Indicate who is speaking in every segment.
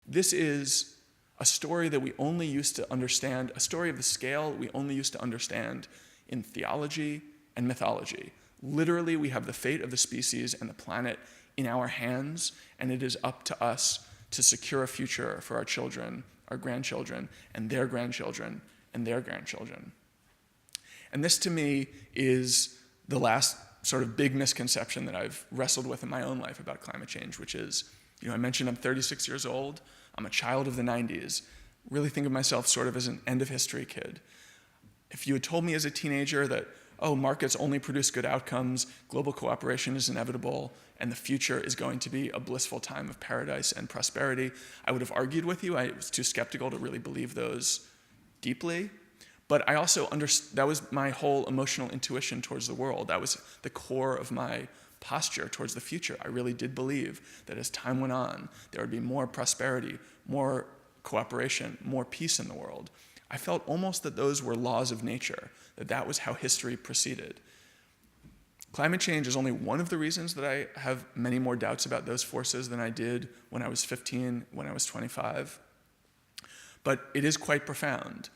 Speaker 1: This is a story that we only used to understand, a story of the scale we only used to understand in theology and mythology. Literally, we have the fate of the species and the planet in our hands, and it is up to us to secure a future for our children, our grandchildren, and their grandchildren, and their grandchildren. And this, to me, is the last sort of big misconception that I've wrestled with in my own life about climate change, which is, I mentioned I'm 36 years old. I'm a child of the 90s. Really think of myself sort of as an end of history kid. If you had told me as a teenager that, markets only produce good outcomes, global cooperation is inevitable, and the future is going to be a blissful time of paradise and prosperity, I would have argued with you. I was too skeptical to really believe those deeply. But I also that was my whole emotional intuition towards the world. That was the core of my posture towards the future. I really did believe that as time went on, there would be more prosperity, more cooperation, more peace in the world. I felt almost that those were laws of nature, that was how history proceeded. Climate change is only one of the reasons that I have many more doubts about those forces than I did when I was 15, when I was 25. But it is quite profound.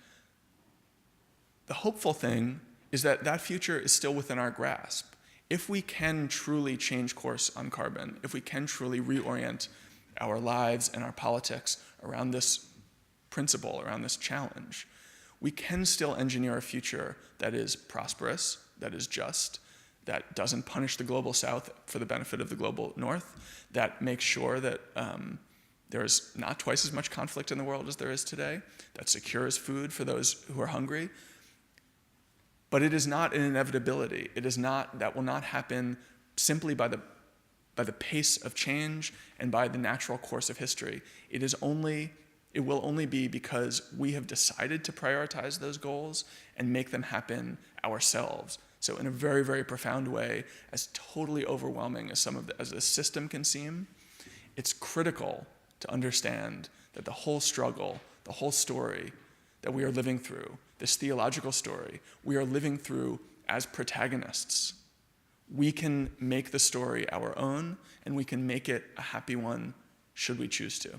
Speaker 1: The hopeful thing is that that future is still within our grasp. If we can truly change course on carbon, if we can truly reorient our lives and our politics around this principle, around this challenge, we can still engineer a future that is prosperous, that is just, that doesn't punish the global south for the benefit of the global north, that makes sure that there's not twice as much conflict in the world as there is today, that secures food for those who are hungry. But it is not an inevitability. That will not happen simply by the pace of change and by the natural course of history. It will only be because we have decided to prioritize those goals and make them happen ourselves. So in a very, very profound way, as totally overwhelming as as the system can seem, it's critical to understand that the whole struggle, the whole story that we are living through, this theological story, we are living through as protagonists. We can make the story our own, and we can make it a happy one should we choose to.